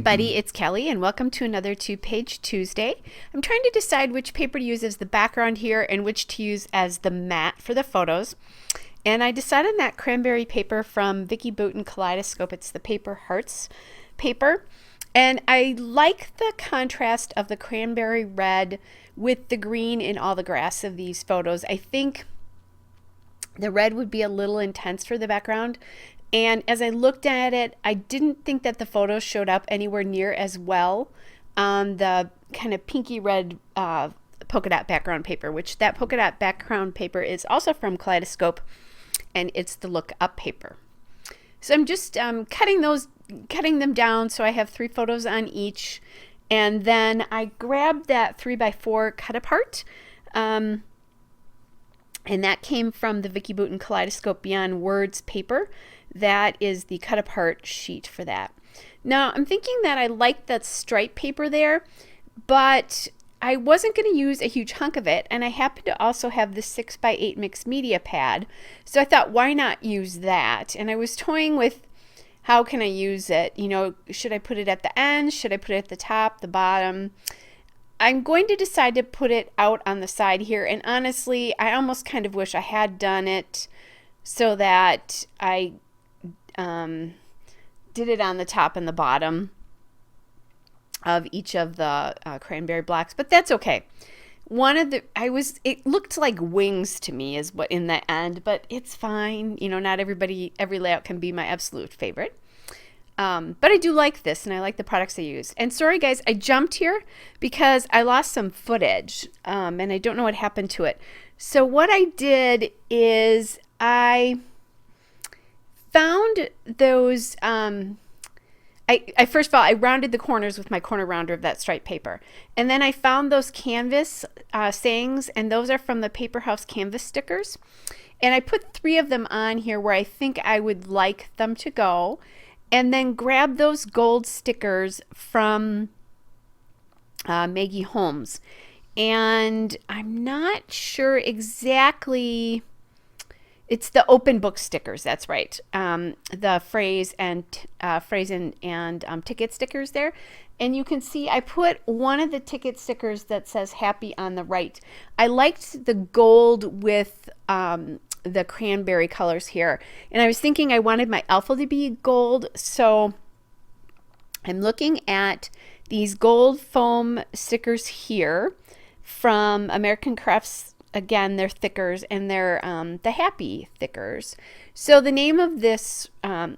everybody, it's Kelly and welcome to another Two-Page Tuesday. I'm trying to decide which paper to use as the background here and which to use as the mat for the photos. And I decided on that cranberry paper from Vicki Boutin Kaleidoscope. It's the Paper Hearts paper. And I like the contrast of the cranberry red with the green in all the grass of these photos. I think the red would be a little intense for the background. And as I looked at it, I didn't think that the photos showed up anywhere near as well on the kind of pinky red polka dot background paper, which that polka dot background paper is also from Kaleidoscope, and it's the Look Up paper. So I'm just cutting them down so I have 3 photos on each, and then I grabbed that 3x4 cut apart. And that came from the Vicki Boutin Kaleidoscope Beyond Words paper. That is the cut apart sheet for that. Now I'm thinking that I like that stripe paper there, but I wasn't going to use a huge hunk of it, and I happen to also have the 6x8 mixed media pad, so I thought, why not use that? And I was toying with how can I use it. You know, should I put it at the end? Should I put it at the top, the bottom? I'm going to decide to put it out on the side here, and honestly, I almost kind of wish I had done it so that I did it on the top and the bottom of each of the cranberry blocks, but that's okay. It looked like wings to me is what in the end, but it's fine. You know, not every layout can be my absolute favorite. But I do like this, and I like the products I use. And sorry guys, I jumped here because I lost some footage, and I don't know what happened to it. So what I did is I found those, I first of all, I rounded the corners with my corner rounder of that striped paper. And then I found those canvas sayings, and those are from the Paper House canvas stickers. And I put 3 of them on here where I think I would like them to go. And then grab those gold stickers from Maggie Holmes. And I'm not sure exactly. It's the open book stickers, that's right. The phrase and ticket stickers there. And you can see I put one of the ticket stickers that says happy on the right. I liked the gold with the cranberry colors here. And I was thinking I wanted my alpha to be gold. So I'm looking at these gold foam stickers here from American Crafts. Again, they're thickers, and they're the happy thickers. So the name of this,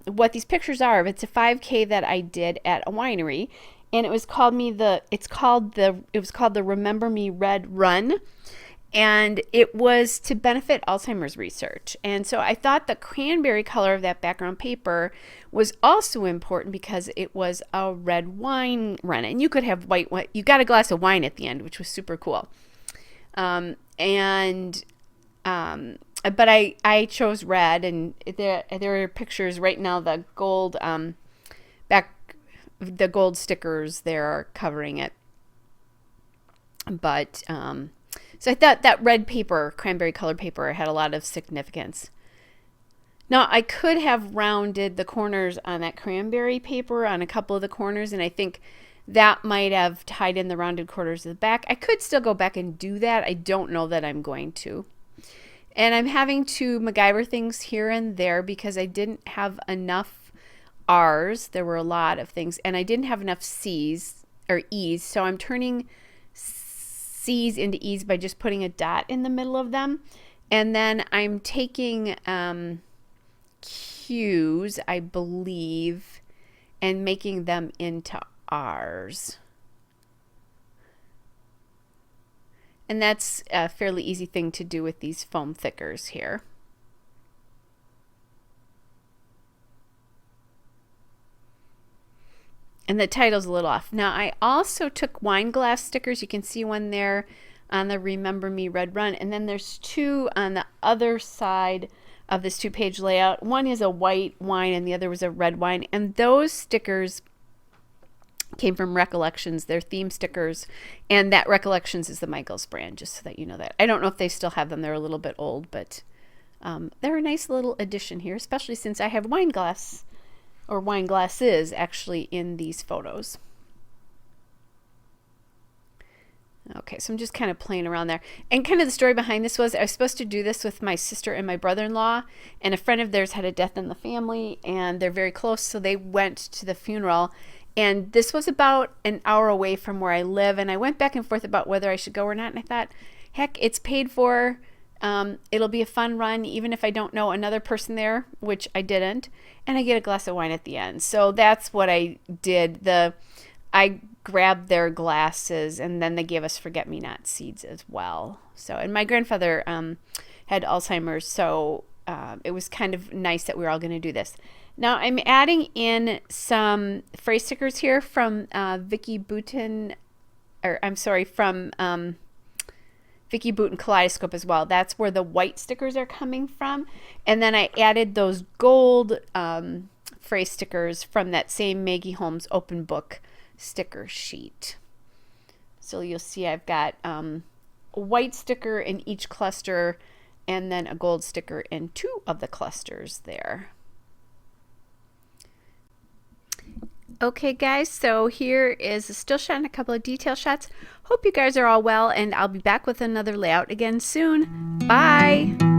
what these pictures are, it's a 5K that I did at a winery, and it was called the Remember Me Red Run, and it was to benefit Alzheimer's research. And so I thought the cranberry color of that background paper was also important because it was a red wine run, and you could have white wine. You got a glass of wine at the end, which was super cool. But I chose red, and there are pictures right now. The gold the gold stickers there are covering it. But so I thought that red paper, cranberry colored paper, had a lot of significance. Now I could have rounded the corners on that cranberry paper on a couple of the corners, and I think that might have tied in the rounded corners of the back. I could still go back and do that. I don't know that I'm going to. And I'm having to MacGyver things here and there because I didn't have enough R's. There were a lot of things, and I didn't have enough C's or E's. So I'm turning C's into E's by just putting a dot in the middle of them. And then I'm taking Q's, I believe, and making them into R's. And that's a fairly easy thing to do with these foam thickers here. And the title's a little off. Now I also took wine glass stickers. You can see one there on the Remember Me Red Run. And then there's 2 on the other side of this 2-page layout. One is a white wine and the other was a red wine. And those stickers came from Recollections. They're theme stickers, and that Recollections is the Michaels brand, just so that you know that. I don't know if they still have them. They're a little bit old, but they're a nice little addition here, especially since I have wine glass or wine glasses actually in these photos. Okay, so I'm just kind of playing around there. And kind of the story behind this was I was supposed to do this with my sister and my brother-in-law, and a friend of theirs had a death in the family, and they're very close, so they went to the funeral. And this was about an hour away from where I live, and I went back and forth about whether I should go or not, and I thought, heck, it's paid for. It'll be a fun run, even if I don't know another person there, which I didn't, and I get a glass of wine at the end. So that's what I did. I grabbed their glasses, and then they gave us forget-me-not seeds as well. So, and my grandfather had Alzheimer's, so it was kind of nice that we were all going to do this. Now I'm adding in some phrase stickers here from Vicki Boutin Kaleidoscope as well. That's where the white stickers are coming from. And then I added those gold phrase stickers from that same Maggie Holmes open book sticker sheet. So you'll see I've got a white sticker in each cluster and then a gold sticker in 2 of the clusters there. Okay guys, so here is a still shot and a couple of detail shots. Hope you guys are all well, and I'll be back with another layout again soon. Bye!